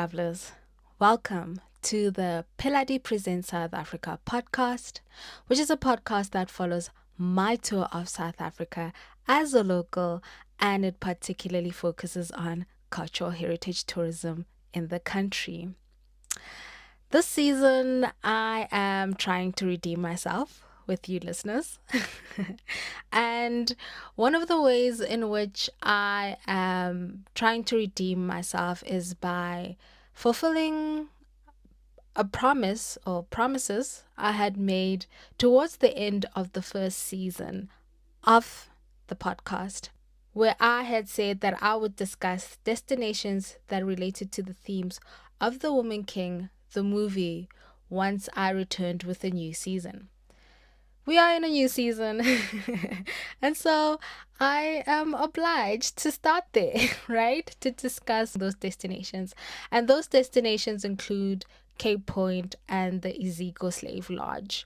travelers. Welcome to the Peladi Presents South Africa podcast, which is a podcast that follows my tour of South Africa as a local, and it particularly focuses on cultural heritage tourism in the country. This season, I am trying to redeem myself with you listeners. And one of the ways in which I am trying to redeem myself is by fulfilling a promise or promises I had made towards the end of the first season of the podcast, where I had said that I would discuss destinations that related to the themes of The Woman King, the movie, once I returned with a new season. We are in a new season, and so I am obliged to start there, right? To discuss those destinations. And those destinations include Cape Point and the Iziko Slave Lodge.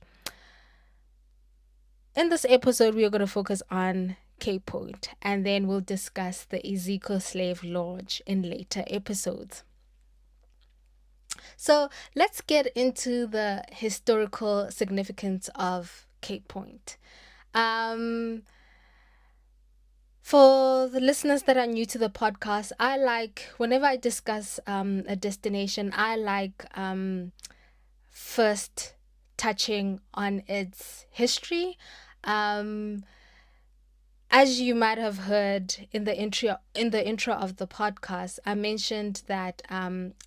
In this episode, we are going to focus on Cape Point, and then we'll discuss the Iziko Slave Lodge in later episodes. So let's get into the historical significance of Cape Point. For the listeners that are new to the podcast, whenever I discuss a destination, I like first touching on its history. As you might have heard in the intro of the podcast, I mentioned that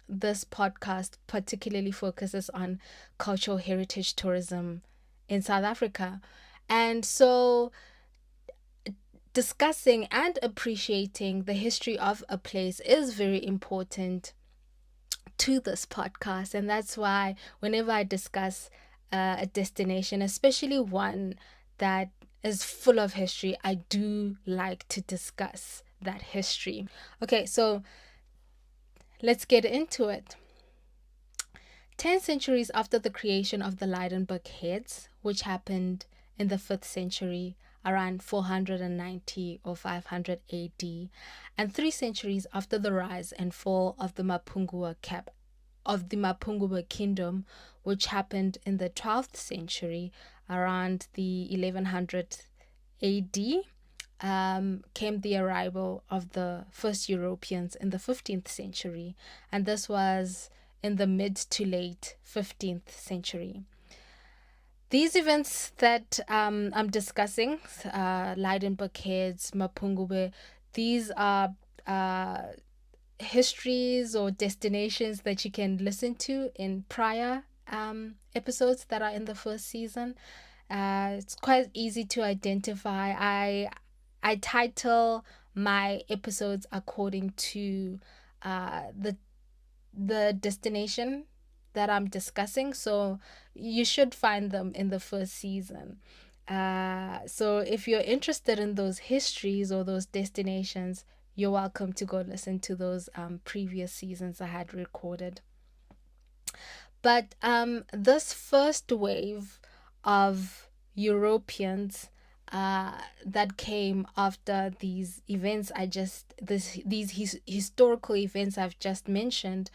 this podcast particularly focuses on cultural heritage tourism in South Africa. And so discussing and appreciating the history of a place is very important to this podcast. And that's why whenever I discuss a destination, especially one that is full of history, I do like to discuss that history. Okay, so let's get into it. 10 centuries after the creation of the Lydenburg Heads, which happened in the 5th century, around 490 or 500 AD, and 3 centuries after the rise and fall of the Mapungubwe Kingdom, which happened in the 12th century, around the 1100 AD, came the arrival of the first Europeans in the 15th century, and this was in the mid to late 15th century. These events that I'm discussing, Lydenburg Heads, Mapungubwe, these are histories or destinations that you can listen to in prior episodes that are in the first season. It's quite easy to identify. I title my episodes according to the destination that I'm discussing, so you should find them in the first season. So if you're interested in those histories or those destinations, you're welcome to go listen to those previous seasons I had recorded. But this first wave of Europeans that came after these events these historical events I've just mentioned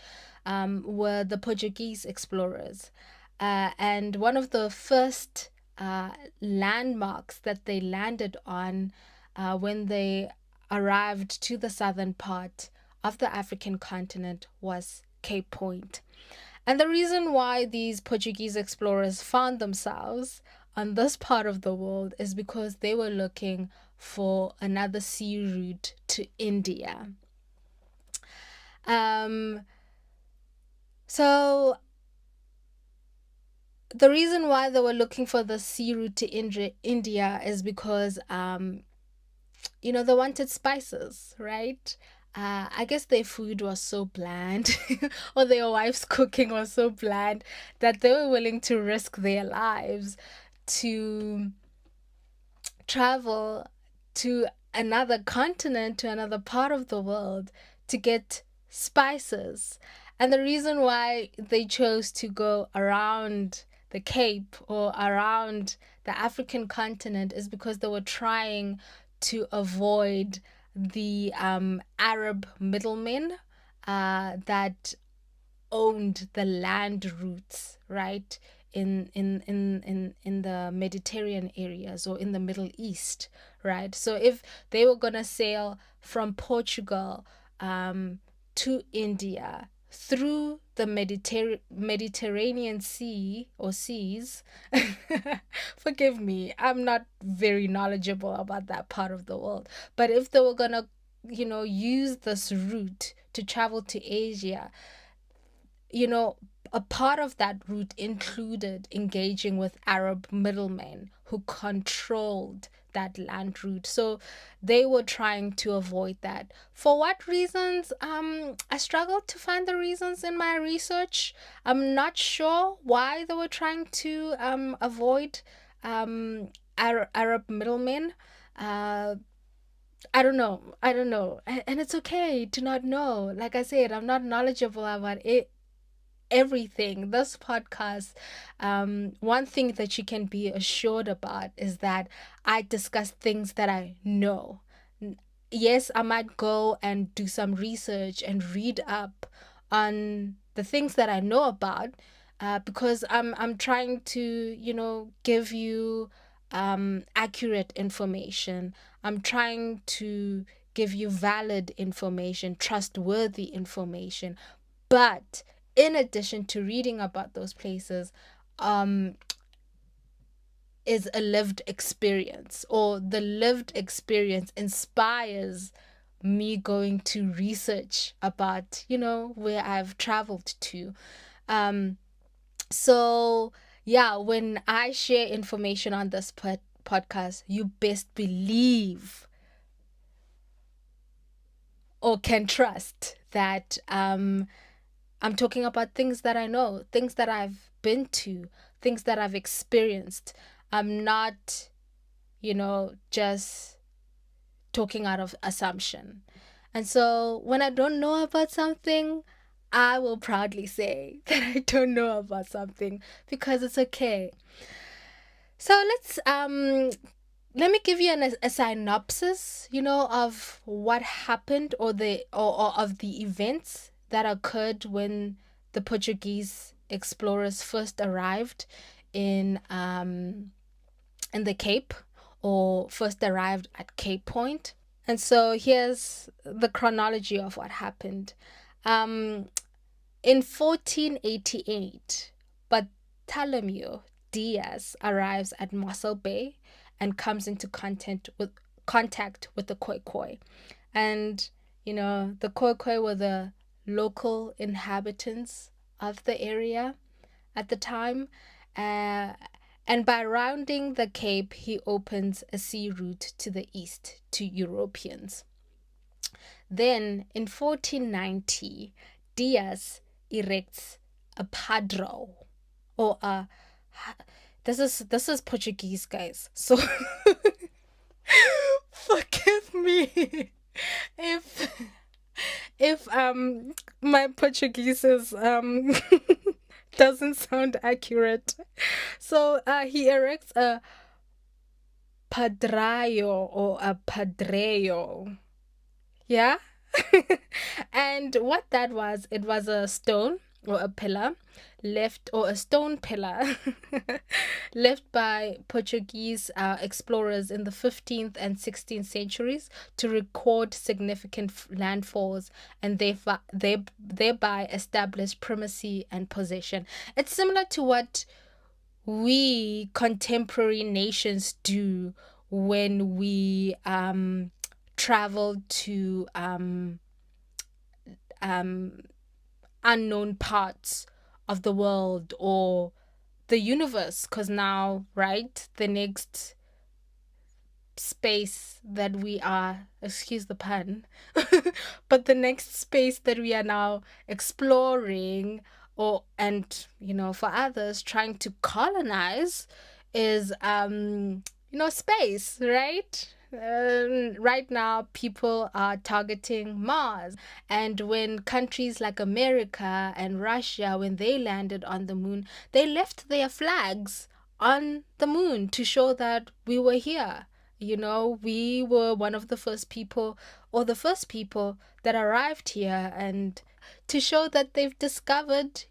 were the Portuguese explorers. And one of the first landmarks that they landed on when they arrived to the southern part of the African continent was Cape Point. And the reason why these Portuguese explorers found themselves on this part of the world is because they were looking for another sea route to India. So the reason why they were looking for the sea route to India is because, they wanted spices, right? I guess their food was so bland, or their wife's cooking was so bland, that they were willing to risk their lives to travel to another continent, to another part of the world, to get spices. And the reason why they chose to go around the Cape or around the African continent is because they were trying to avoid the Arab middlemen that owned the land routes, right? In the Mediterranean areas or in the Middle East, right? So if they were gonna sail from Portugal to India through the Mediterranean Sea or seas, forgive me, I'm not very knowledgeable about that part of the world. But if they were gonna, use this route to travel to Asia, you know, a part of that route included engaging with Arab middlemen who controlled that land route. So they were trying to avoid that. For what reasons? I struggled to find the reasons in my research. I'm not sure why they were trying to avoid Arab middlemen. Uh, I don't know. I don't know. And it's okay to not know. Like I said, I'm not knowledgeable about it, everything. This podcast, one thing that you can be assured about is that I discuss things that I know. Yes, I might go and do some research and read up on the things that I know about, because I'm trying to, give you accurate information. I'm trying to give you valid information, trustworthy information. But in addition to reading about those places, um, is a lived experience, or the lived experience inspires me going to research about, where I've traveled to. Um, so, yeah, when I share information on this podcast, you best believe or can trust that I'm talking about things that I know, things that I've been to, things that I've experienced. I'm not, just talking out of assumption. And so when I don't know about something, I will proudly say that I don't know about something, because it's okay. So let me give you a synopsis, of what happened, or of the events that occurred when the Portuguese explorers first arrived in the Cape, or first arrived at Cape Point. And so here's the chronology of what happened. Um, in 1488, Bartholomew Diaz arrives at Mossel Bay and comes into contact with the Khoikhoi. And, the Khoikhoi were the local inhabitants of the area at the time. Uh, and by rounding the Cape, he opens a sea route to the east to Europeans. Then in 1490, Diaz erects a padrão, or a, this is Portuguese, guys. So forgive me if my Portuguese is doesn't sound accurate. So he erects a padraio, or a padreo. Yeah. And what that was, it was a stone or a pillar left, or a stone pillar left by Portuguese explorers in the 15th and 16th centuries to record significant landfalls, and thereby establish primacy and possession. It's similar to what we contemporary nations do when we travel to um, unknown parts of the world or the universe, because now, right, the next space that we are, excuse the pun, but the next space that we are now exploring, for others trying to colonize, is space, right? Right now, people are targeting Mars. And when countries like America and Russia, when they landed on the moon, they left their flags on the moon to show that we were here. We were one of the first people, or the first people that arrived here, and to show that they've discovered,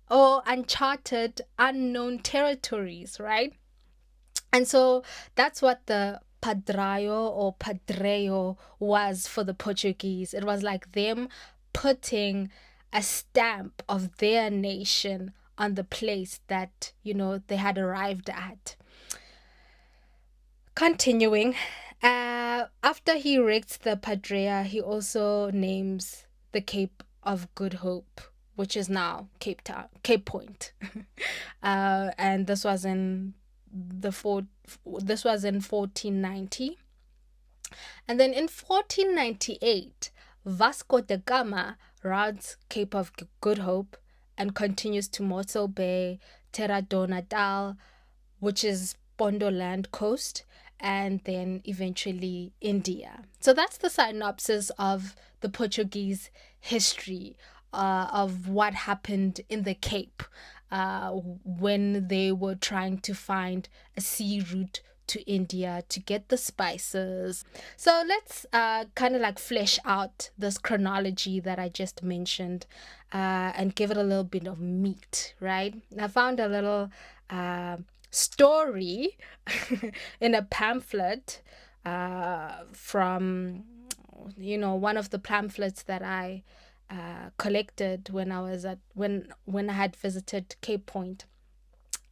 or uncharted, unknown territories, right? And so that's what the padraio or padreo was for the Portuguese. It was like them putting a stamp of their nation on the place that, they had arrived at. Continuing, after he erects the Padrea, he also names the Cape of Good Hope, which is now Cape Point. And this was in 1490. And then in 1498, Vasco da Gama rounds Cape of Good Hope and continues to Mossel Bay, Terra do Natal, which is Pondoland coast, and then eventually India. So that's the synopsis of the Portuguese history of what happened in the Cape when they were trying to find a sea route to India to get the spices. So let's kind of like flesh out this chronology that I just mentioned and give it a little bit of meat, right? I found a little story in a pamphlet from one of the pamphlets that I collected when I had visited Cape Point.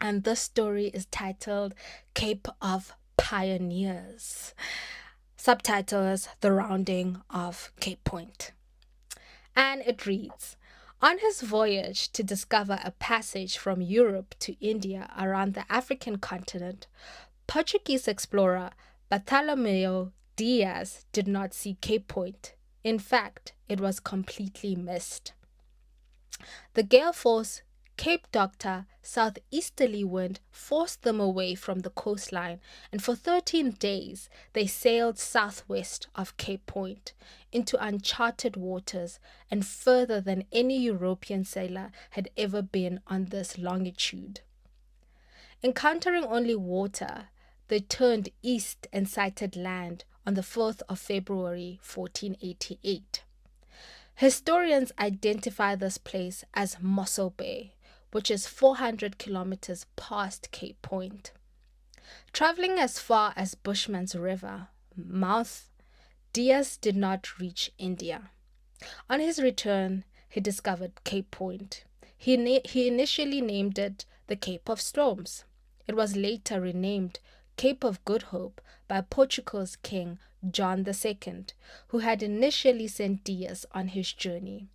And this story is titled Cape of Pioneers. Subtitle is The Rounding of Cape Point. And it reads, on his voyage to discover a passage from Europe to India around the African continent, Portuguese explorer Bartolomeu Dias did not see Cape Point. In fact, it was completely missed. The gale force Cape Doctor southeasterly wind forced them away from the coastline, and for 13 days they sailed southwest of Cape Point into uncharted waters and further than any European sailor had ever been on this longitude. Encountering only water, they turned east and sighted land on the 4th of February 1488. Historians identify this place as Mossel Bay, which is 400 kilometers past Cape Point. Traveling as far as Bushman's River mouth, Dias did not reach India. On his return, he discovered Cape Point. He initially named it the Cape of Storms. It was later renamed Cape of Good Hope by Portugal's King John II, who had initially sent Dias on his journey.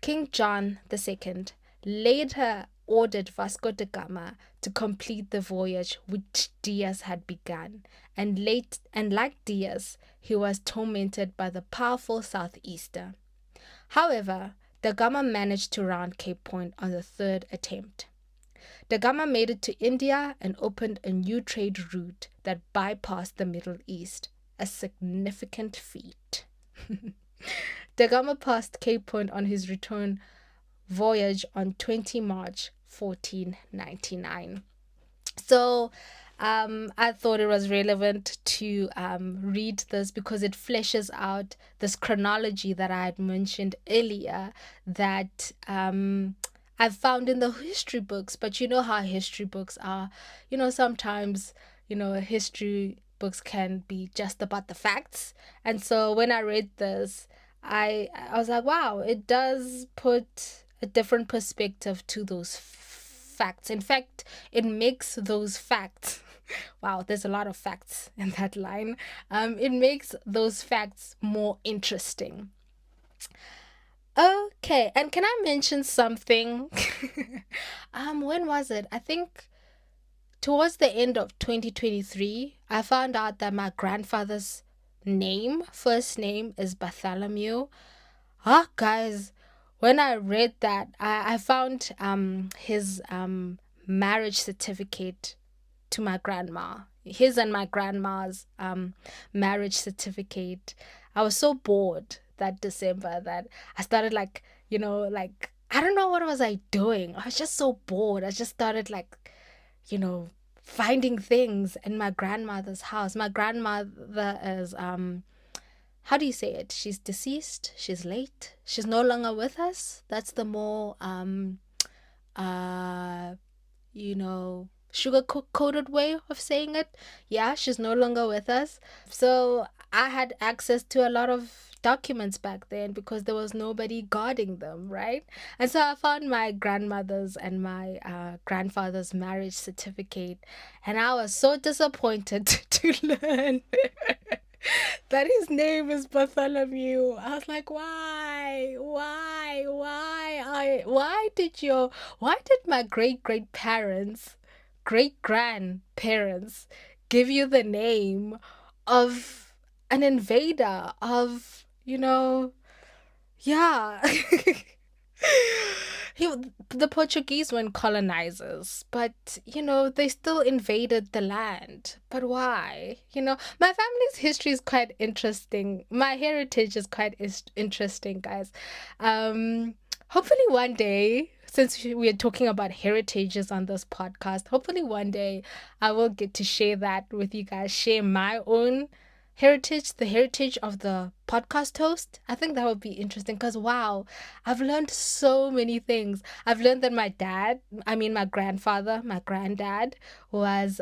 King John II later ordered Vasco da Gama to complete the voyage which Dias had begun, and like Dias, he was tormented by the powerful southeaster. However, da Gama managed to round Cape Point on the third attempt. Da Gama made it to India and opened a new trade route that bypassed the Middle East, a significant feat. Da Gama passed Cape Point on his return voyage on 20 March 1499. So I thought it was relevant to read this because it fleshes out this chronology that I had mentioned earlier that I've found in the history books. But you know how history books are. Sometimes, history books can be just about the facts. And so when I read this, I was like, wow, it does put a different perspective to those facts. In fact, it makes those facts wow, there's a lot of facts in that line. It makes those facts more interesting. Okay, and can I mention something? When was it? I think towards the end of 2023, I found out that my grandfather's first name is Bartholomew. Guys, when I read that, I found his marriage certificate to my grandma. His and my grandma's marriage certificate. I was so bored that December that I started I don't know what was I doing. I was just so bored. I just started finding things in my grandmother's house. My grandmother is how do you say it? She's deceased, she's late, she's no longer with us. That's the more uh sugar coated way of saying it. Yeah, she's no longer with us. So I had access to a lot of documents back then because there was nobody guarding them, right? And so I found my grandmother's and my grandfather's marriage certificate, and I was so disappointed to learn that his name is Bartholomew. I was like, why did my great grandparents give you the name of an invader, of, yeah. he, the Portuguese weren't colonizers, but they still invaded the land. But why? My family's history is quite interesting. My heritage is quite interesting, guys. Hopefully one day, since we are talking about heritages on this podcast, hopefully one day I will get to share that with you guys, share my own heritage, the heritage of the podcast host. I think that would be interesting because, wow, I've learned so many things. I've learned that my grandfather, my granddad, was,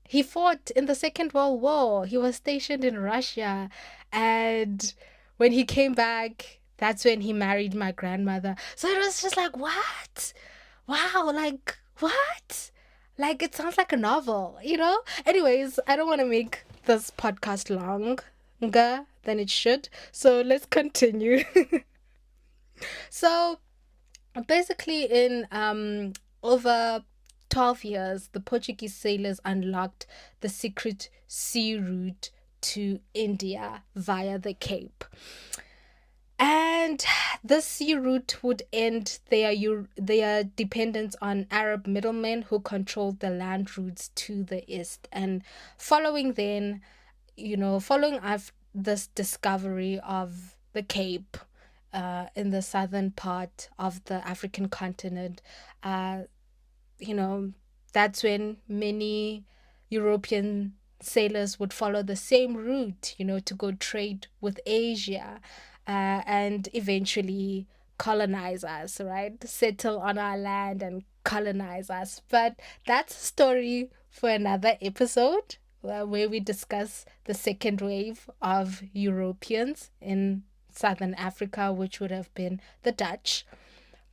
he fought in the Second World War. He was stationed in Russia. And when he came back, that's when he married my grandmother. So it was just like, what? Wow, like, what? Like, it sounds like a novel, Anyways, I don't want to make this podcast longer than it should. So let's continue. So basically, in over 12 years, the Portuguese sailors unlocked the secret sea route to India via the Cape. And this sea route would end their dependence on Arab middlemen who controlled the land routes to the east. And following after this discovery of the Cape in the southern part of the African continent, uh, you know, that's when many European sailors would follow the same route, to go trade with Asia, and eventually colonize us, right? Settle on our land and colonize us. But that's a story for another episode, where we discuss the second wave of Europeans in Southern Africa, which would have been the Dutch.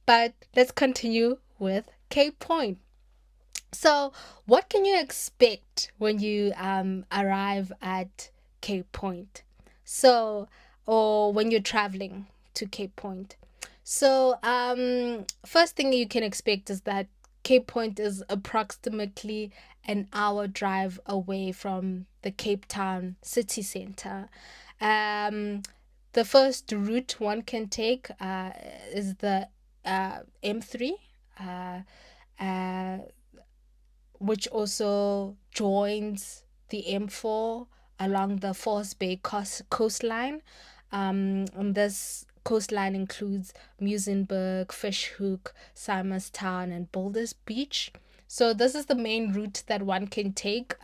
But let's continue with Cape Point. So, what can you expect when you arrive at Cape Point? So, or when you're traveling to Cape Point. So, first thing you can expect is that Cape Point is approximately an hour drive away from the Cape Town city center. Um, the first route one can take is the M3. Uh, uh, which also joins the M4 along the False Bay coastline. And this coastline includes Muizenberg, Fishhook, Simonstown, and Boulders Beach. So this is the main route that one can take.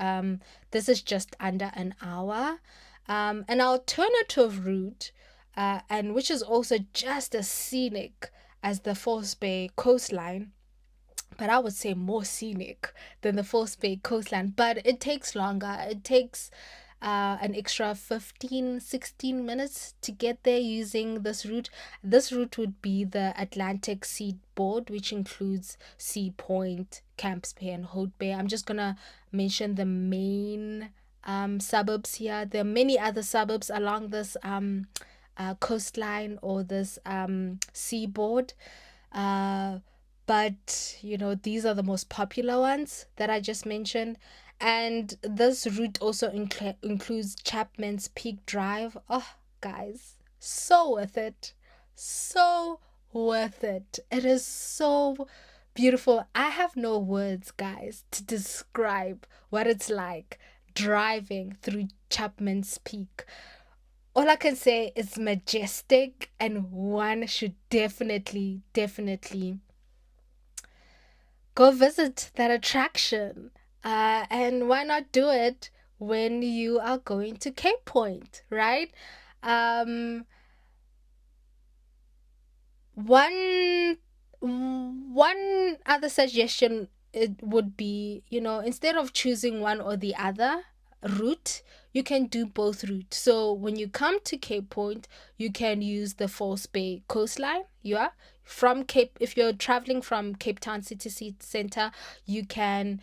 This is just under an hour. An alternative route, and which is also just as scenic as the False Bay coastline, but I would say more scenic than the False Bay coastline. But it takes longer. It takes an extra 15-16 minutes to get there using this route. This route would be the Atlantic Seaboard, which includes Sea Point, Camps Bay, and Hout Bay. I'm just going to mention the main suburbs here. There are many other suburbs along this coastline or this seaboard. But these are the most popular ones that I just mentioned. And this route also includes Chapman's Peak Drive. Oh, guys, so worth it. So worth it. It is so beautiful. I have no words, guys, to describe what it's like driving through Chapman's Peak. All I can say is majestic, and one should definitely go visit that attraction. And why not do it when you are going to Cape Point, right? Um, one one other suggestion, it would be, instead of choosing one or the other route, you can do both routes. So when you come to Cape Point, you can use the False Bay coastline. Yeah, from Cape, if you're traveling from Cape Town center, you can,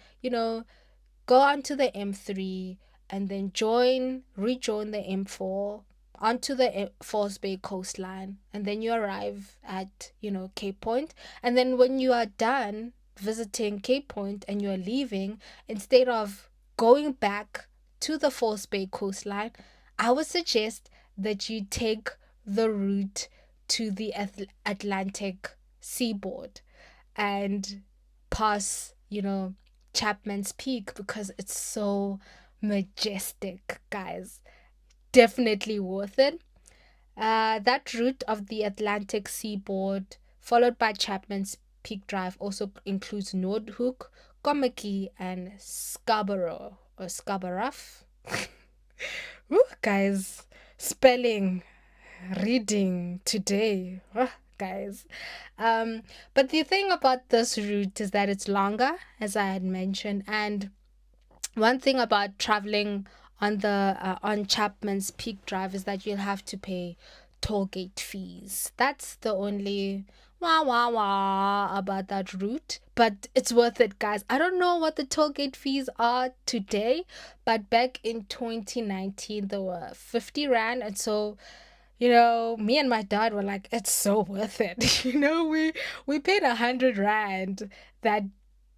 go onto the M3 and then rejoin the M4 onto the False Bay coastline, and then you arrive at, Cape Point. And then when you are done visiting Cape Point and you're leaving, instead of going back to the False Bay coastline, I would suggest that you take the route to the Atlantic seaboard and pass, Chapman's Peak, because it's so majestic, guys. Definitely worth it. That route of the Atlantic seaboard, followed by Chapman's Peak Drive, also includes Noordhoek, Kommetjie, and Scarborough or Scarborough. Ooh, guys, spelling, reading today. Guys. But the thing about this route is that it's longer, as I had mentioned, and one thing about traveling on Chapman's Peak Drive is that you'll have to pay toll gate fees. That's the only wah wah wah about that route, but it's worth it, guys. I don't know what the toll gate fees are today, but back in 2019 they were 50 rand, and so me and my dad were like, it's so worth it. We paid 100 rand that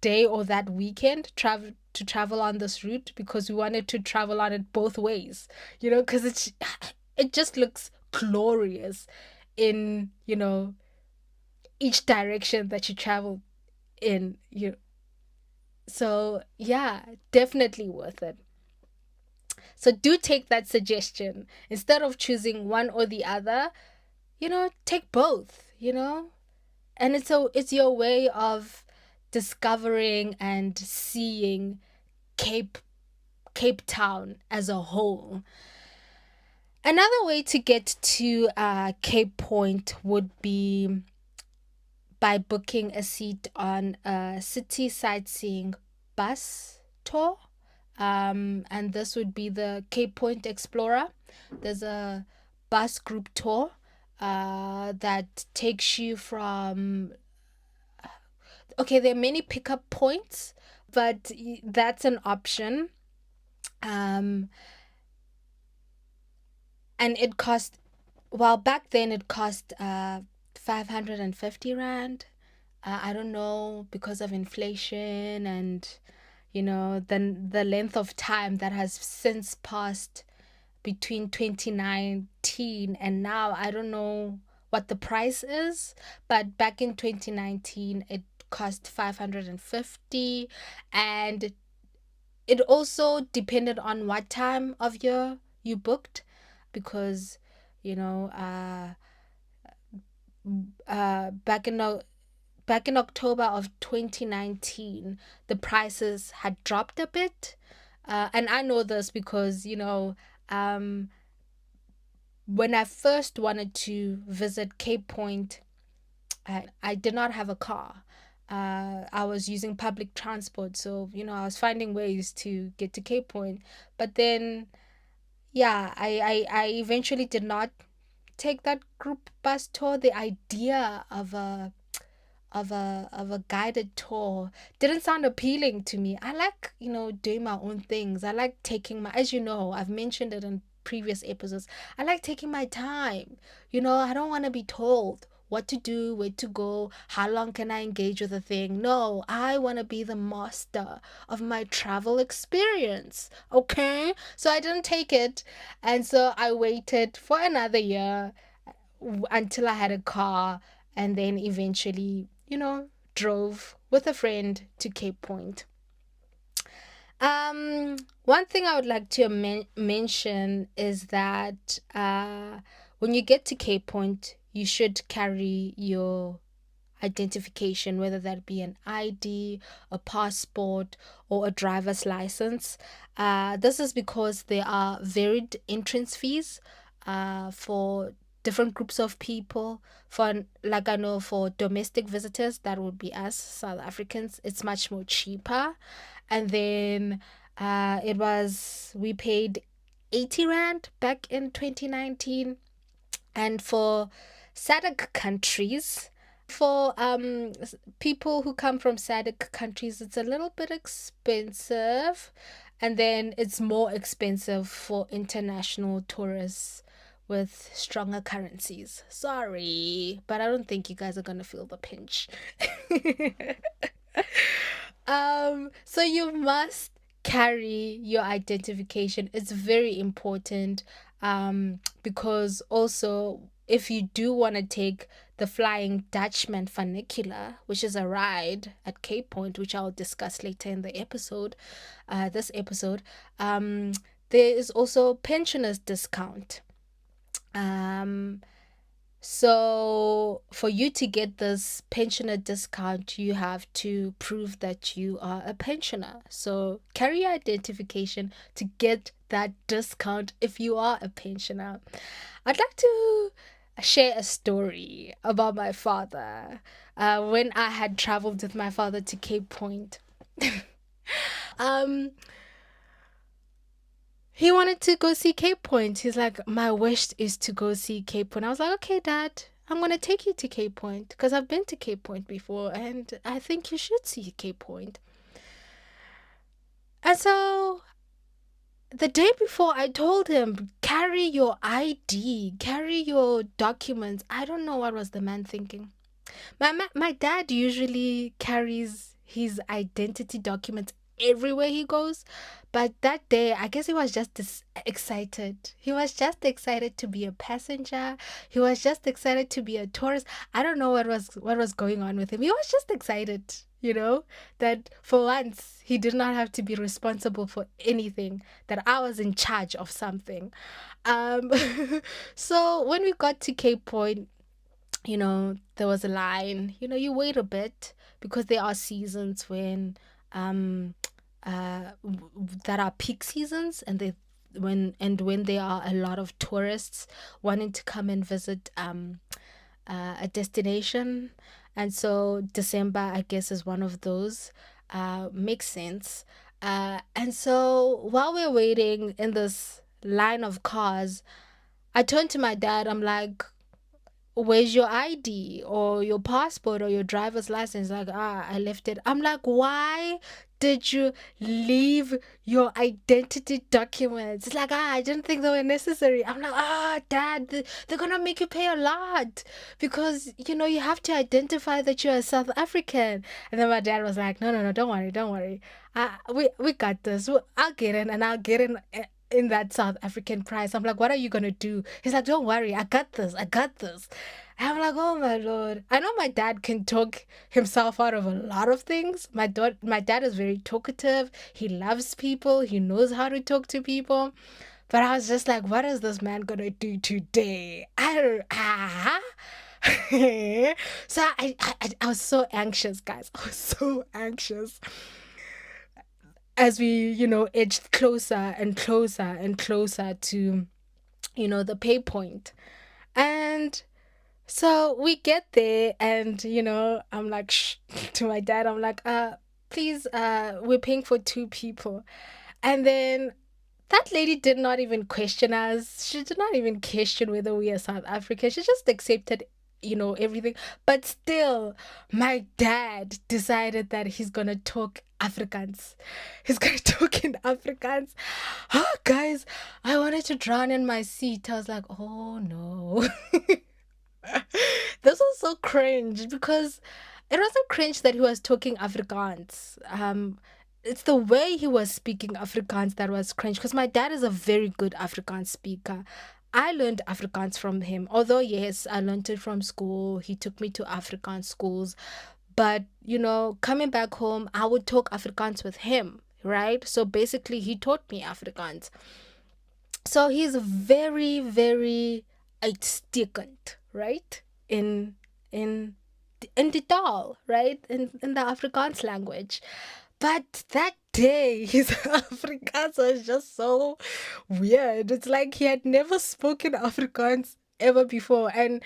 day or that weekend travel on this route because we wanted to travel on it both ways, because it just looks glorious in, each direction that you travel in. So yeah, definitely worth it. So do take that suggestion. Instead of choosing one or the other, take both, And it's your way of discovering and seeing Cape Cape Town as a whole. Another way to get to Cape Point would be by booking a seat on a city sightseeing bus tour. And this would be the Cape Point Explorer. There's a bus group tour that takes you from. Okay, there are many pickup points, but that's an option. And it cost, well, back then it cost 550 rand. I don't know, because of inflation and then the length of time that has since passed between 2019 and now. I don't know what the price is, but back in 2019 it cost 550, and it also depended on what time of year you booked, because back in October of 2019, the prices had dropped a bit. And I know this because, when I first wanted to visit Cape Point, I did not have a car. I was using public transport. So, I was finding ways to get to Cape Point. But then, yeah, I eventually did not take that group bus tour. The idea of a guided tour didn't sound appealing to me. I like, doing my own things. I like taking my, as you know, I've mentioned it in previous episodes. I like taking my time. I don't want to be told what to do, where to go, how long can I engage with a thing. No, I want to be the master of my travel experience. Okay? So I didn't take it. And so I waited for another year until I had a car, and then eventually, drove with a friend to Cape Point. One thing I would like to mention is that when you get to Cape Point, you should carry your identification, whether that be an ID, a passport, or a driver's license. This is because there are varied entrance fees for different groups of people. For, like, I know for domestic visitors, that would be us South Africans, it's much more cheaper. And then we paid 80 rand back in 2019. And for SADC countries, for people who come from SADC countries, it's a little bit expensive. And then it's more expensive for international tourists with stronger currencies. Sorry, but I don't think you guys are gonna feel the pinch. So you must carry your identification. It's very important. Because also, if you do want to take the Flying Dutchman funicular, which is a ride at Cape Point, which I'll discuss later in the episode, this episode, there is also pensioners discount. Um, so for you to get this pensioner discount, you have to prove that you are a pensioner. So carry your identification to get that discount if you are a pensioner. I'd like to share a story about my father. When I had traveled with my father to Cape Point. um he wanted to go see Cape Point. He's like, my wish is to go see Cape Point. I was like, okay, Dad, I'm going to take you to Cape Point because I've been to Cape Point before and I think you should see Cape Point. And so the day before, I told him, carry your ID, carry your documents. I don't know what was the man thinking. My dad usually carries his identity documents everywhere he goes. But that day, I guess he was just excited. He was just excited to be a passenger. He was just excited to be a tourist. I don't know what was going on with him. He was just excited, that for once he did not have to be responsible for anything, that I was in charge of something. Um, so when we got to Cape Point, there was a line. You wait a bit because there are seasons um that are peak seasons, and when there are a lot of tourists wanting to come and visit a destination. And so December, I guess, is one of those. Makes sense. And so while we're waiting in this line of cars, I turned to my dad. I'm like, where's your ID or your passport or your driver's license? Like, I left it. I'm like, why did you leave your identity documents? It's like, I didn't think they were necessary. I'm like, Dad, they're gonna make you pay a lot because, you have to identify that you're a South African. And then my dad was like, no, no, no, don't worry, don't worry. We got this. I'll get in and I'll get in that South African price. I'm like, what are you gonna do? He's like, don't worry, I got this, I got this. And I'm like, oh my Lord. I know my dad can talk himself out of a lot of things. My dad is very talkative. He loves people. He knows how to talk to people. But I was just like, what is this man gonna do today? I don't So I was so anxious, guys. I was so anxious as we, edged closer and closer and closer to, the pay point. And so we get there and, I'm like, shh, to my dad, I'm like, please, we're paying for two people. And then that lady did not even question us. She did not even question whether we are South African. She just accepted, everything. But still, my dad decided that he's going to talk Afrikaans. He's going to talk in Afrikaans. Oh, guys, I wanted to drown in my seat. I was like, oh no. This was so cringe because it wasn't cringe that he was talking Afrikaans. It's the way he was speaking Afrikaans that was cringe because my dad is a very good Afrikaans speaker. I learned Afrikaans from him. Although, yes, I learned it from school. He took me to Afrikaans schools. But, coming back home, I would talk Afrikaans with him, right? So basically, he taught me Afrikaans. So he's very, very uitstekend, right? In in Dital, right? In the Afrikaans language. But that day, his Afrikaans was just so weird. It's like he had never spoken Afrikaans ever before. And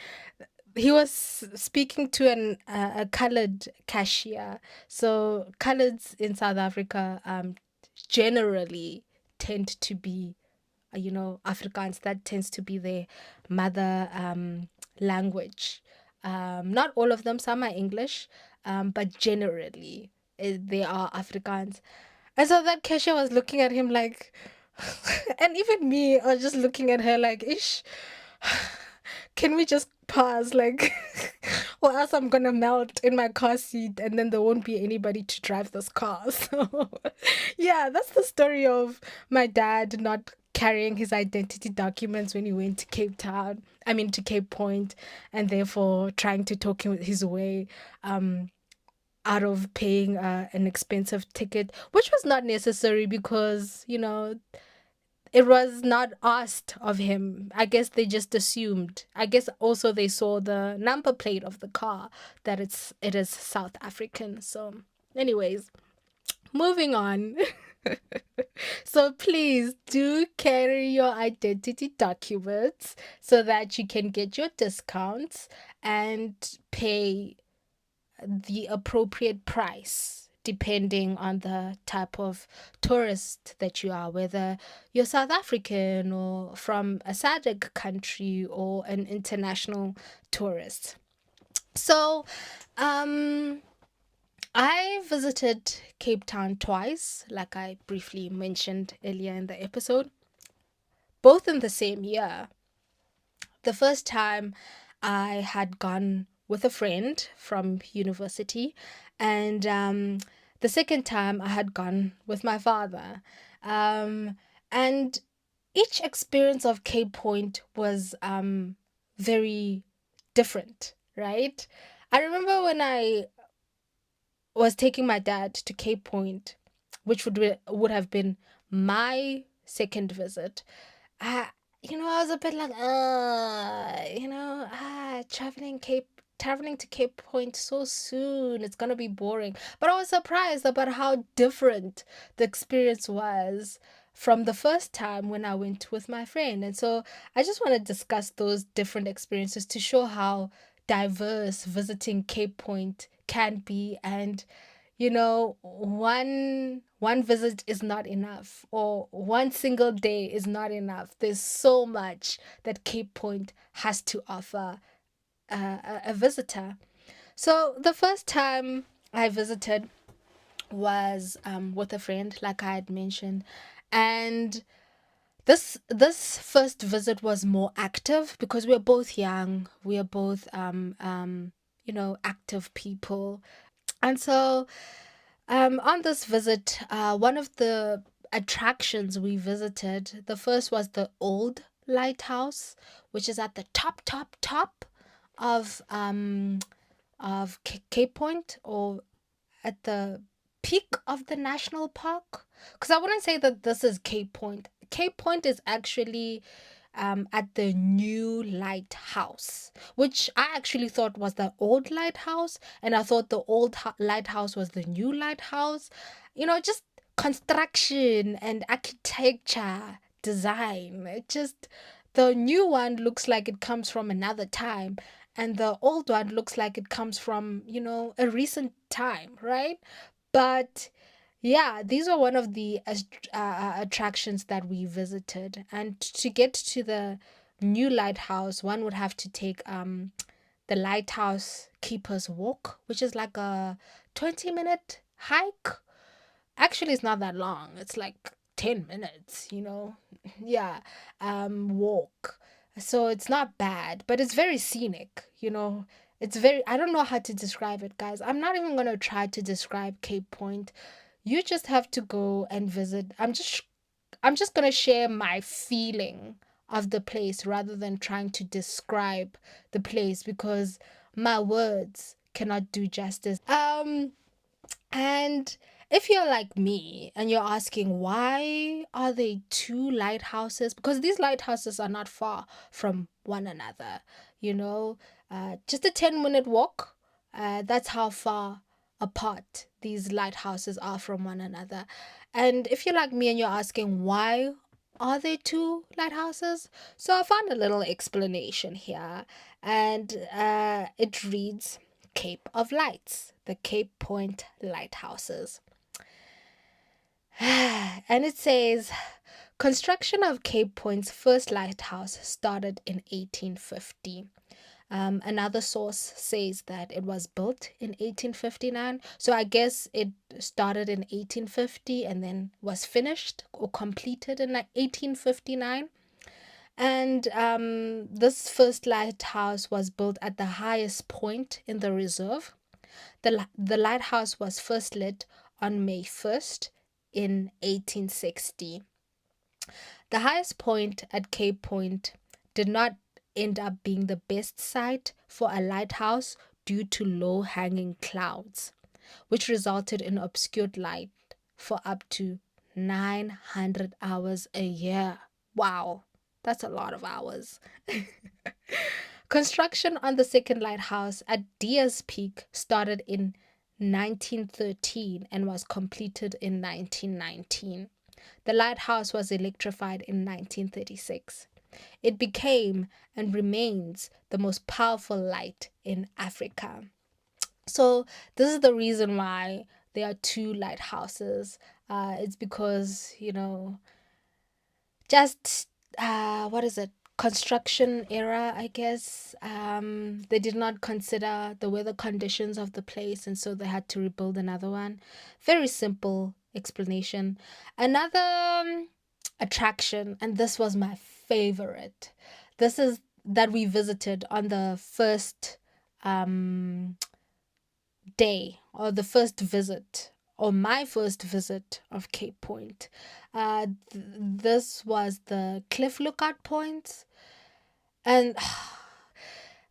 he was speaking to a colored cashier. So coloreds in South Africa generally tend to be, Afrikaans. That tends to be their mother language. Not all of them. Some are English, but generally they are Afrikaans. And so that cashier was looking at him like, and even me, I was just looking at her like, ish, can we just pause? Like, or else I'm gonna melt in my car seat and then there won't be anybody to drive this car. So, yeah, that's the story of my dad not carrying his identity documents when he went to Cape Town, I mean, to Cape Point, and therefore trying to talk his way out of paying an expensive ticket, which was not necessary because, it was not asked of him. I guess they just assumed. I guess also they saw the number plate of the car that it is South African. So, anyways, moving on. So please do carry your identity documents so that you can get your discounts and pay the appropriate price depending on the type of tourist that you are, whether you're South African or from a SADC country or an international tourist. So, I visited Cape Town twice, like I briefly mentioned earlier in the episode, both in the same year. The first time I had gone with a friend from university, and the second time I had gone with my father. And each experience of Cape Point was very different, right? I remember when I was taking my dad to Cape Point, which would have been my second visit. I I was a bit like, traveling to Cape Point so soon, it's gonna be boring. But I was surprised about how different the experience was from the first time when I went with my friend. And so I just want to discuss those different experiences to show how diverse visiting Cape Point can be. And one visit is not enough, or one single day is not enough. There's so much that Cape Point has to offer a visitor. So the first time I visited was with a friend, like I had mentioned, and this first visit was more active because we are both young. We are both active people. And so on this visit, one of the attractions we visited, the first was the old lighthouse, which is at the top of Cape Point, or at the peak of the national park. Because I wouldn't say that this is Cape Point. Cape Point is actually at the new lighthouse, which I actually thought was the old lighthouse, and I thought the old lighthouse was the new lighthouse. Just construction and architecture, design. The new one looks like it comes from another time, and the old one looks like it comes from, a recent time, right? But yeah, these were one of the attractions that we visited. And to get to the new lighthouse, one would have to take the lighthouse keeper's walk, which is like a 20-minute hike. Actually, it's not that long. It's like 10 minutes. Yeah, walk. So it's not bad, but it's very scenic. I don't know how to describe it, guys. I'm not even going to try to describe Cape Point. You just have to go and visit. I'm just going to share my feeling of the place rather than trying to describe the place, because my words cannot do justice. And if you're like me and you're asking why are there two lighthouses, because these lighthouses are not far from one another, just a 10-minute walk. That's how far apart these lighthouses are from one another. And if you're like me and you're asking why are there two lighthouses, so I found a little explanation here, and it reads Cape of Lights, the Cape Point lighthouses. And it says construction of Cape Point's first lighthouse started in 1850. Another source says that it was built in 1859. So I guess it started in 1850 and then was finished or completed in like 1859. And this first lighthouse was built at the highest point in the reserve. The lighthouse was first lit on May 1st in 1860. The highest point at Cape Point did not end up being the best site for a lighthouse due to low hanging clouds, which resulted in obscured light for up to 900 hours a year. Wow, that's a lot of hours. Construction on the second lighthouse at Diaz Peak started in 1913 and was completed in 1919. The lighthouse was electrified in 1936. It became and remains the most powerful light in Africa. So, this is the reason why there are two lighthouses. It's because, just what is it? Construction era, I guess. They did not consider the weather conditions of the place, and so they had to rebuild another one. Very simple explanation. Another attraction, and this was my favorite. This is that we visited on the first um, day or the first visit or my first visit of Cape Point. This was the Cliff Lookout Point, and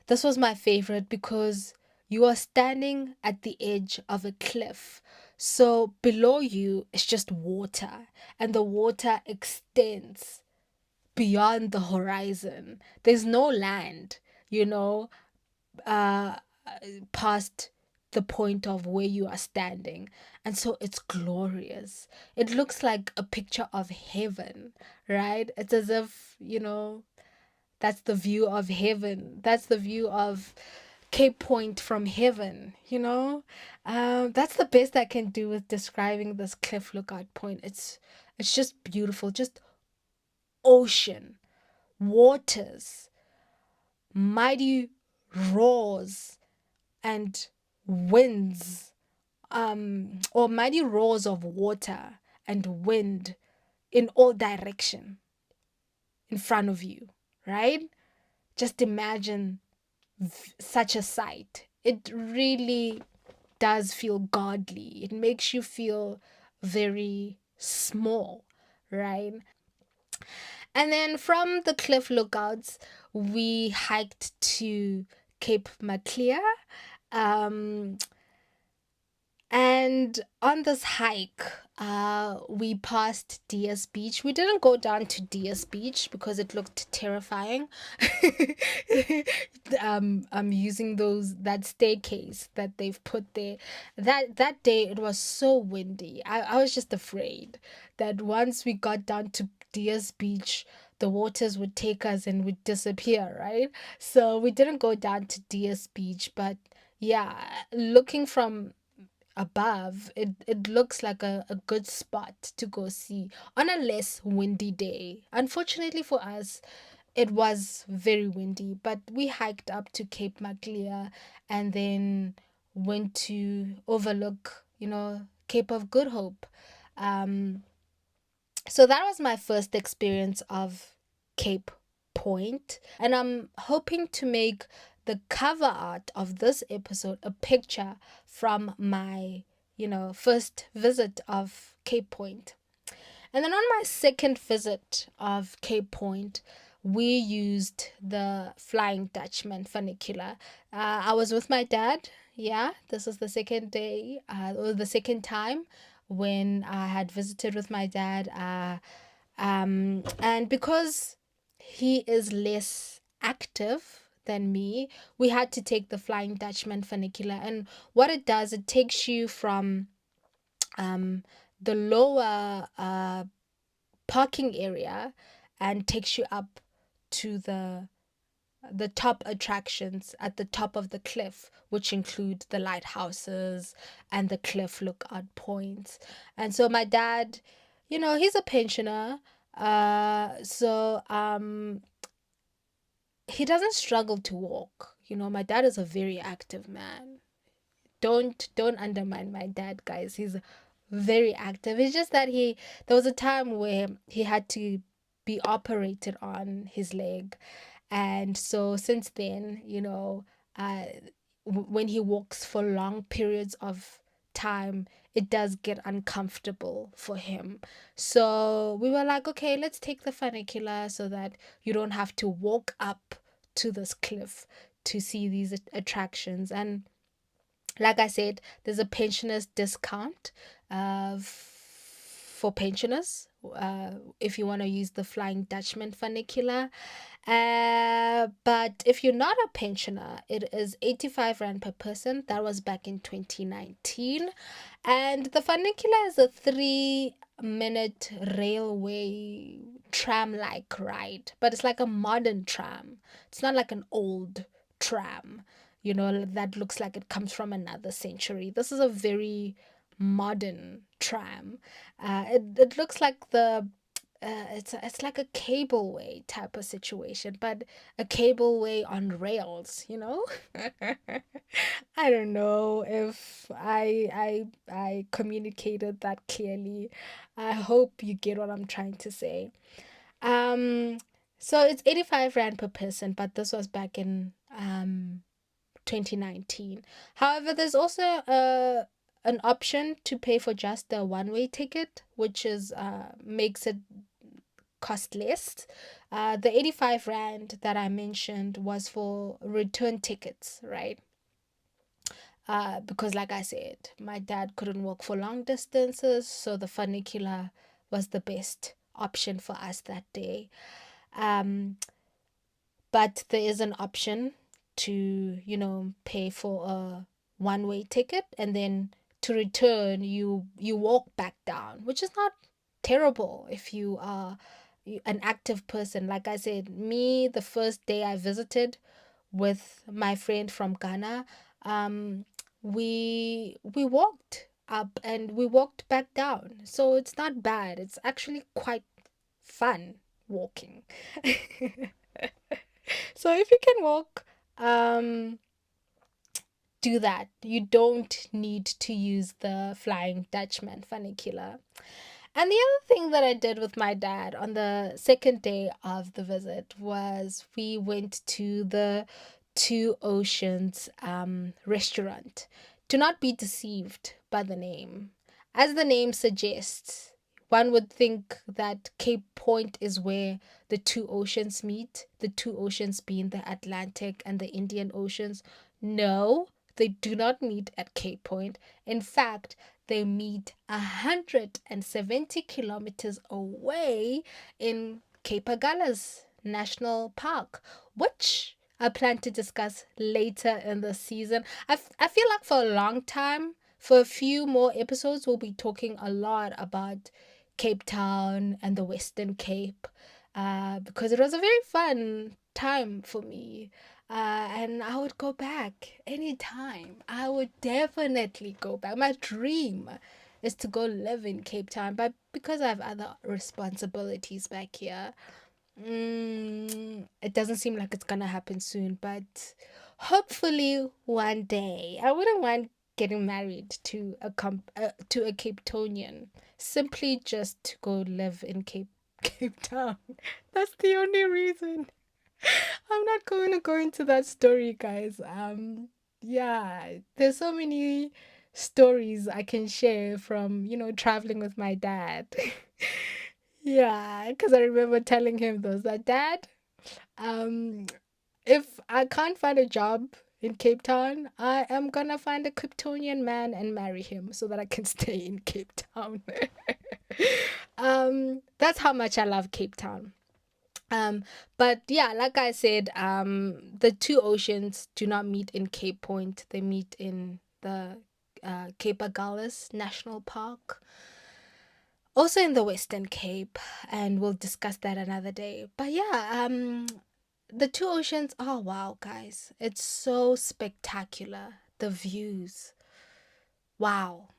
this was my favorite because you are standing at the edge of a cliff. So below you is just water, and the water extends beyond the horizon. There's no land, you know, uh, past the point of where you are standing. And so it's glorious. It looks like a picture of heaven, right? It's as if, that's the view of heaven. That's the view of Cape Point from heaven, That's the best I can do with describing this cliff lookout point. It's just beautiful, just ocean, waters, mighty roars and winds, or mighty roars of water and wind in all direction in front of you, right? Just imagine such a sight. It really does feel godly. It makes you feel very small, right? And then from the cliff lookouts, we hiked to Cape Maclear. Um, and on this hike, we passed Diaz Beach. We didn't go down to Diaz Beach because it looked terrifying. I'm using that staircase that they've put there. That day it was so windy. I was just afraid that once we got down to Diaz Beach, the waters would take us and would disappear, right? So we didn't go down to Diaz Beach, but yeah, looking from above, it looks like a good spot to go see on a less windy day. Unfortunately for us, it was very windy, but we hiked up to Cape Maclear and then went to overlook, Cape of Good Hope. Um, so that was my first experience of Cape Point, and I'm hoping to make the cover art of this episode a picture from my, first visit of Cape Point. And then on my second visit of Cape Point, we used the Flying Dutchman funicular. I was with my dad. Yeah, this is the second day, or the second time when I had visited with my dad. And because he is less active than me, we had to take the Flying Dutchman funicular. And what it does, it takes you from um, the lower parking area and takes you up to the top attractions at the top of the cliff, which include the lighthouses and the cliff lookout points. And so my dad, he's a pensioner. So he doesn't struggle to walk. My dad is a very active man. Don't undermine my dad, guys. He's very active. It's just that there was a time where he had to be operated on his leg, and so since then, uh, when he walks for long periods of time, it does get uncomfortable for him. So we were like, okay, let's take the funicular so that you don't have to walk up to this cliff to see these attractions. And like I said, there's a pensioners discount for pensioners if you want to use the Flying Dutchman funicular. But if you're not a pensioner, it is 85 Rand per person. That was back in 2019. And the funicular is a 3-minute railway tram-like ride, but it's like a modern tram. It's not like an old tram, that looks like it comes from another century. This is a very modern tram. It looks like it's like a cableway type of situation, but a cableway on rails. I don't know if I communicated that clearly. I hope you get what I'm trying to say. Um, so it's 85 Rand per person, but this was back in 2019. However, there's also an option to pay for just the one-way ticket, which is makes it cost less. The 85 Rand that I mentioned was for return tickets, right? Because like I said, my dad couldn't walk for long distances, so the funicular was the best option for us that day. Um, but there is an option to, pay for a one-way ticket, and then to return you walk back down, which is not terrible if you are an active person. Like I said, me, the first day I visited with my friend from Ghana, we walked up and we walked back down, so it's not bad. It's actually quite fun walking. So if you can walk, do that. You don't need to use the Flying Dutchman funicular. And the other thing that I did with my dad on the second day of the visit was we went to the Two Oceans restaurant. Do not be deceived by the name. As the name suggests, one would think that Cape Point is where the two oceans meet, the two oceans being the Atlantic and the Indian Oceans. No, they do not meet at Cape Point. In fact, they meet 170 kilometers away in Cape Agulhas National Park, which I plan to discuss later in the season. I feel like for a long time, for a few more episodes, we'll be talking a lot about Cape Town and the Western Cape, because it was a very fun time for me. And I would go back anytime. I would definitely go back. My dream is to go live in Cape Town, but because I have other responsibilities back here, it doesn't seem like it's gonna happen soon. But hopefully one day. I wouldn't want getting married to a Cape Townian simply just to go live in Cape Town. That's the only reason. I'm not going to go into that story, guys. Yeah, there's so many stories I can share from, traveling with my dad. Yeah, because I remember telling him those that dad, um, if I can't find a job in Cape Town, I am gonna find a Kryptonian man and marry him so that I can stay in Cape Town. That's how much I love Cape Town. But yeah, like I said, the two oceans do not meet in Cape Point. They meet in the Cape Agulhas National Park, also in the Western Cape, and we'll discuss that another day. But yeah, the two oceans, oh wow, guys, it's so spectacular. The views. Wow.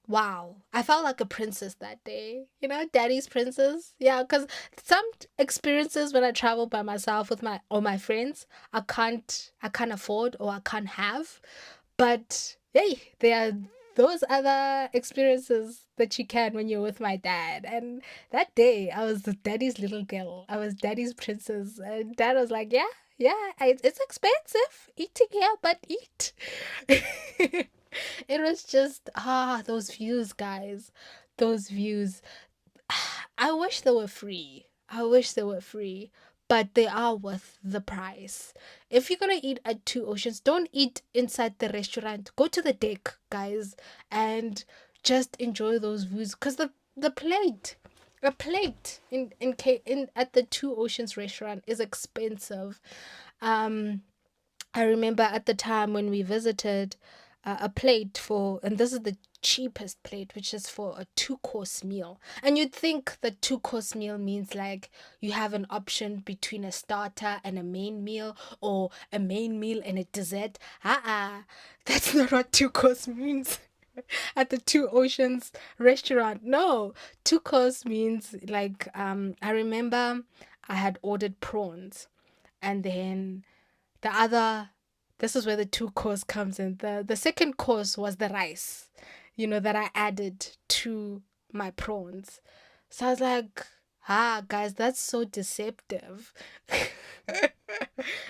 Wow, I felt like a princess that day. You know, daddy's princess. Yeah, because some experiences when I travel by myself with my friends, I can't afford or I can't have. But hey, there are those other experiences that you can when you're with my dad. And that day, I was the daddy's little girl. I was daddy's princess, and dad was like, "Yeah, yeah, it's expensive eating here, but eat." It was just those views, guys. Those views. I wish they were free. I wish they were free, but they are worth the price. If you're gonna eat at Two Oceans, don't eat inside the restaurant. Go to the deck, guys, and just enjoy those views. Cause the plate, a plate in at the Two Oceans restaurant is expensive. Um, I remember at the time when we visited, a plate for, and this is the cheapest plate, which is for a two-course meal. And you'd think the two-course meal means like you have an option between a starter and a main meal, or a main meal and a dessert. That's not what two-course means. At the Two Oceans restaurant. No, two course means like I remember I had ordered prawns, and then the other, this is where the two course comes in. The second course was the rice, that I added to my prawns. So I was like, guys, that's so deceptive.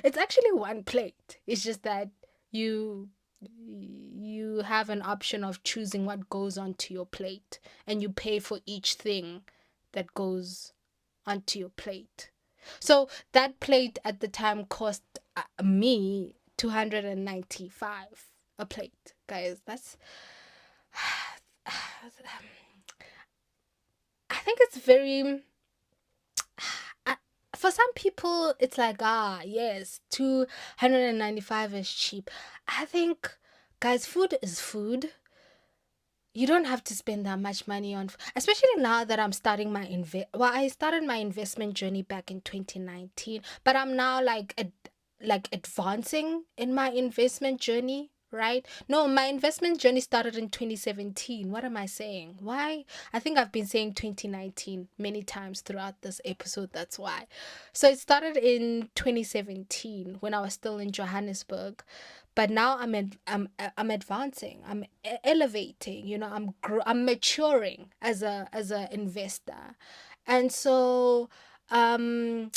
It's actually one plate. It's just that you you have an option of choosing what goes onto your plate, and you pay for each thing that goes onto your plate. So that plate at the time cost me 295 a plate, guys. That's I think it's very I- for some people it's like, yes, 295 is cheap. I think, guys, food is food. You don't have to spend that much money on, especially now that I'm starting my I started my investment journey back in 2019, but I'm now like like advancing in my investment journey, right? No, my investment journey started in 2017. What am I saying? Why? I think I've been saying 2019 many times throughout this episode. That's why. So it started in 2017 when I was still in Johannesburg, but now I'm advancing. I'm elevating. I'm maturing as a investor, and so um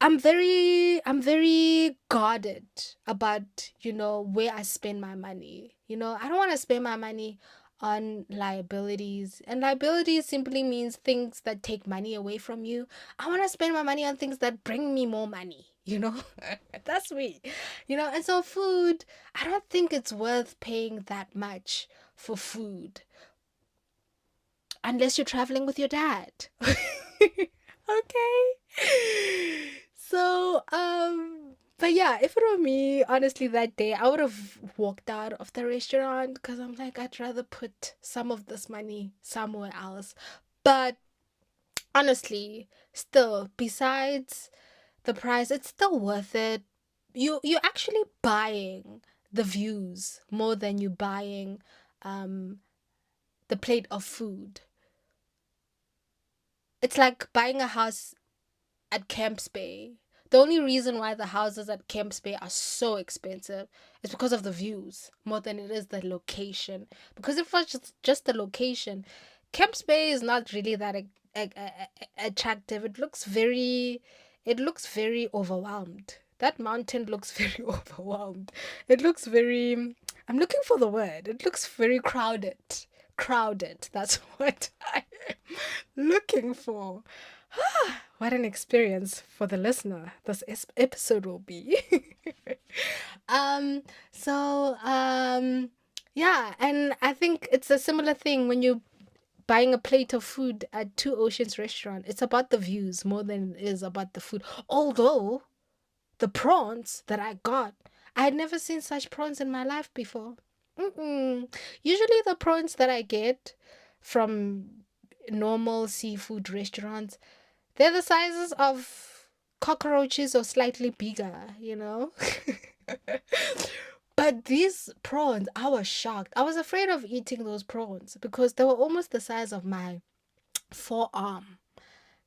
I'm very guarded about, where I spend my money. I don't want to spend my money on liabilities. And liabilities simply means things that take money away from you. I want to spend my money on things that bring me more money. That's me. And so food, I don't think it's worth paying that much for food unless you're traveling with your dad. Okay. So, but yeah, if it were me, honestly, that day, I would have walked out of the restaurant because I'm like, I'd rather put some of this money somewhere else. But honestly, still, besides the price, it's still worth it. You're actually buying the views more than you buying um the plate of food. It's like buying a house at Camps Bay. The only reason why the houses at Camps Bay are so expensive is because of the views more than it is the location. Because if it was just the location, Camps Bay is not really that attractive. It looks very overwhelmed. That mountain looks very overwhelmed. It looks very, I'm looking for the word. It looks very crowded. Crowded. That's what I'm looking for. What an experience for the listener this episode will be. um, so, yeah, and I think it's a similar thing when you buying a plate of food at Two Oceans restaurant. It's about the views more than it is about the food. Although the prawns that I got, I had never seen such prawns in my life before. Mm-mm. Usually, the prawns that I get from normal seafood restaurants, they're the sizes of cockroaches or slightly bigger, you know? But these prawns, I was shocked. I was afraid of eating those prawns because they were almost the size of my forearm.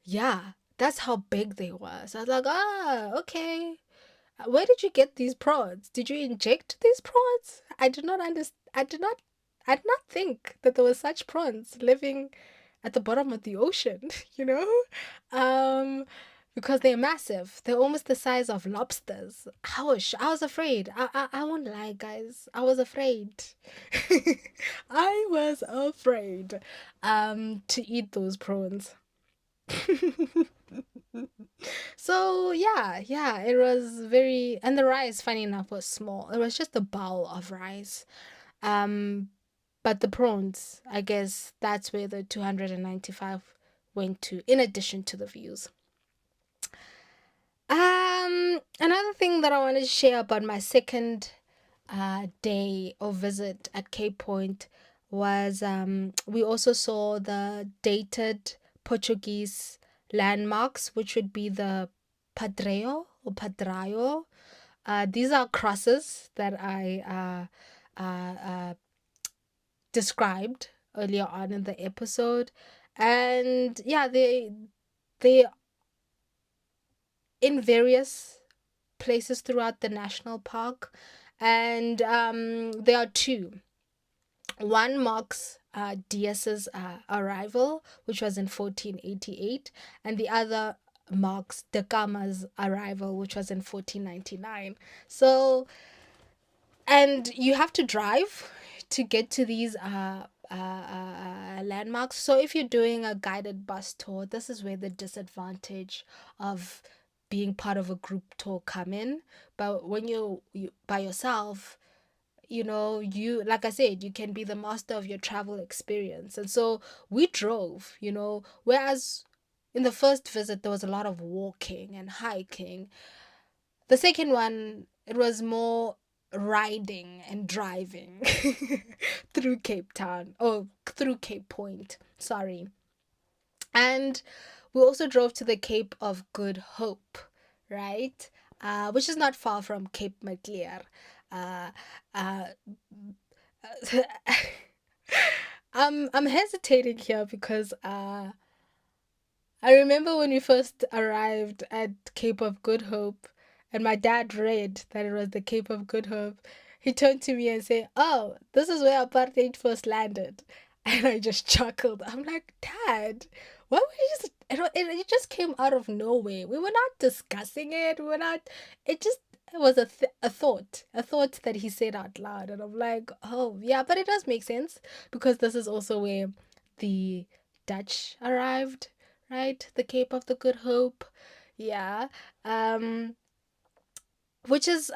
Yeah, that's how big they were. So I was like, okay. Where did you get these prawns? Did you inject these prawns? I did not understand. I did not think that there were such prawns living at the bottom of the ocean, you know? Um, because they're massive. They're almost the size of lobsters. I was afraid. I won't lie, guys. I was afraid. I was afraid to eat those prawns. So yeah, it was very, and the rice, funny enough, was small. It was just a bowl of rice. Um, but the prawns, I guess that's where the 295 went to, in addition to the views. Another thing that I want to share about my second day or visit at Cape Point was we also saw the dated Portuguese landmarks, which would be the Padreo or Padraio. These are crosses that I described earlier on in the episode, and yeah, they in various places throughout the national park, and there are two. One marks Diaz's arrival, which was in 1488, and the other marks Da Gama's arrival, which was in 1499. So, and you have to drive to get to these landmarks. So if you're doing a guided bus tour, this is where the disadvantage of being part of a group tour come in. But when you by yourself, you, like I said, you can be the master of your travel experience. And so we drove, whereas in the first visit there was a lot of walking and hiking. The second one, it was more riding and driving through Cape Town, or through Cape Point, sorry. And we also drove to the Cape of Good Hope, right? Which is not far from Cape Maclear. Uh, uh, I'm hesitating here because I remember when we first arrived at Cape of Good Hope, and my dad read that it was the Cape of Good Hope. He turned to me and said, "Oh, this is where apartheid first landed," and I just chuckled. I'm like, "Dad, why would you just?" It just came out of nowhere. We were not discussing it. We were not. It just it was a thought that he said out loud, and I'm like, "Oh yeah," but it does make sense because this is also where the Dutch arrived, right? The Cape of the Good Hope. Yeah. Um which is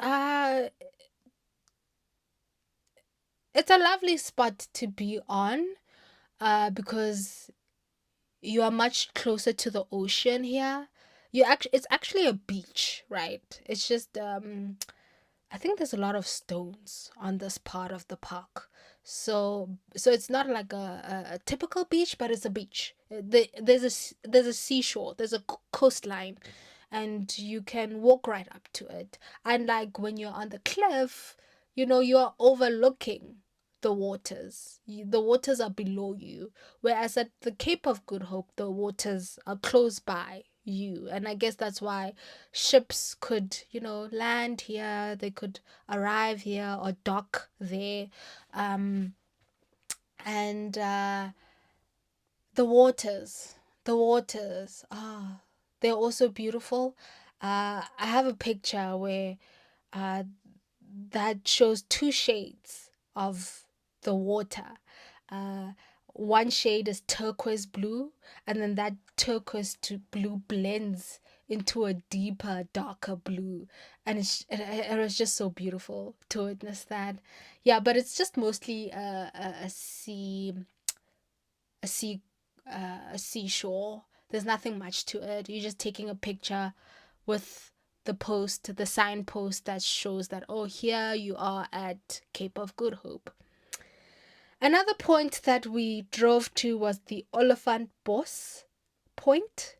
it's a lovely spot to be on because you are much closer to the ocean here. It's actually a beach, right? It's just I think there's a lot of stones on this part of the park. So it's not like a typical beach, but it's a beach. There's a seashore, there's a coastline, and you can walk right up to it. And like when you're on the cliff, you are overlooking the waters. The waters are below you, whereas at the Cape of Good Hope, the waters are close by you. And I guess that's why ships could, land here, they could arrive here or dock there. Um, and the waters, they're also beautiful. I have a picture where uh, that shows two shades of the water. Uh, One shade is turquoise blue, and then that turquoise to blue blends into a deeper, darker blue, and it was just so beautiful to witness that. Yeah, but it's just mostly a a seashore. There's nothing much to it. You're just taking a picture with the signpost that shows that, oh, here you are at Cape of Good Hope. Another point that we drove to was the Oliphant Bos point,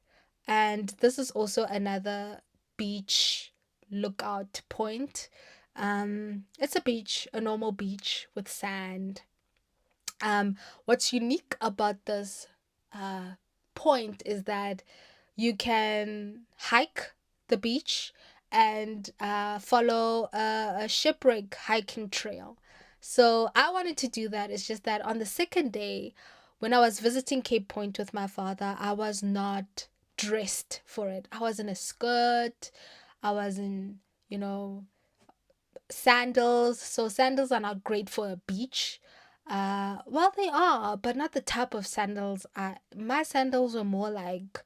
and this is also another beach lookout point. It's a beach, a normal beach with sand. What's unique about this point is that you can hike the beach and follow a shipwreck hiking trail. So I wanted to do that. It's just that on the second day, when I was visiting Cape Point with my father, I was not dressed for it. I was in a skirt. I was in, sandals. So sandals are not great for a beach. Well, they are, but not the type of sandals. My sandals were more like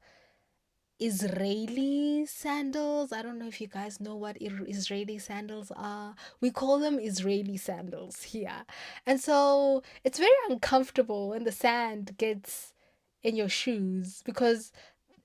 Israeli sandals. I don't know if you guys know what Israeli sandals are. We call them Israeli sandals here. And so it's very uncomfortable when the sand gets in your shoes, because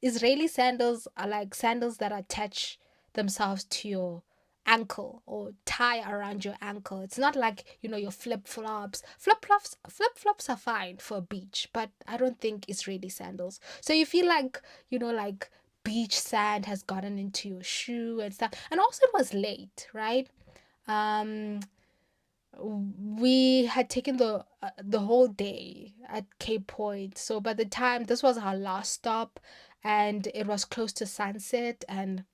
Israeli sandals are like sandals that attach themselves to your ankle or tie around your ankle. It's not like, your flip-flops. Flip-flops are fine for a beach, but I don't think Israeli sandals. So you feel like, like beach sand has gotten into your shoe and stuff. And also it was late, right? We had taken the whole day at Cape Point. So by the time this was our last stop, and it was close to sunset, and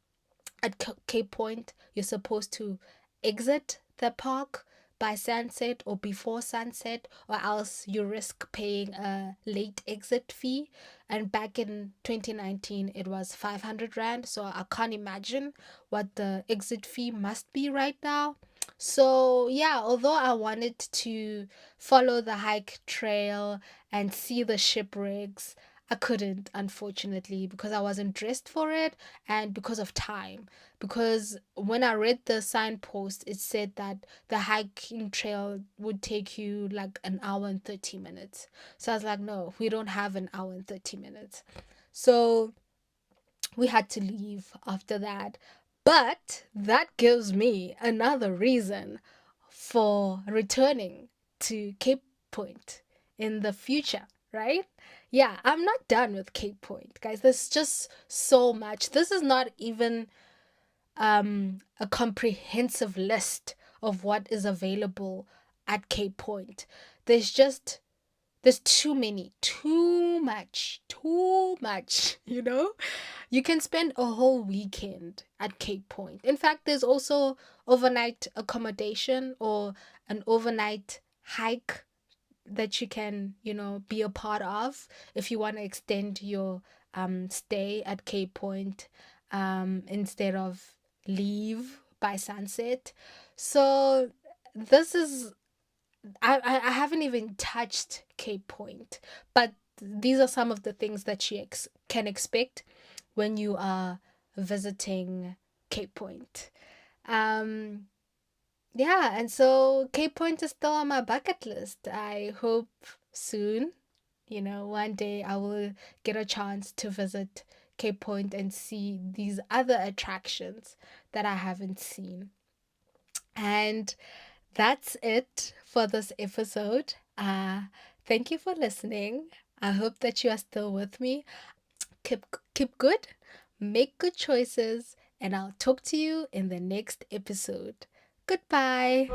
at Cape Point you're supposed to exit the park by sunset or before sunset, or else you risk paying a late exit fee. And back in 2019 it was 500 rand, so I can't imagine what the exit fee must be right now. So yeah, although I wanted to follow the hike trail and see the shipwrecks, I couldn't, unfortunately, because I wasn't dressed for it and because of time. Because when I read the signpost, it said that the hiking trail would take you like an hour and 30 minutes. So I was like, no, we don't have an hour and 30 minutes. So we had to leave after that. But that gives me another reason for returning to Cape Point in the future, right? Yeah, I'm not done with Cape Point, guys. There's just so much. This is not even a comprehensive list of what is available at Cape Point. There's too much, You can spend a whole weekend at Cape Point. In fact, there's also overnight accommodation or an overnight hike that you can, be a part of if you want to extend your stay at Cape Point instead of leave by sunset. So this is I haven't even touched Cape Point, but these are some of the things that you can expect when you are visiting Cape Point. Yeah, and so Cape Point is still on my bucket list. I hope soon, one day I will get a chance to visit Cape Point and see these other attractions that I haven't seen. And that's it for this episode. Thank you for listening. I hope that you are still with me. Keep good, make good choices, and I'll talk to you in the next episode. Goodbye.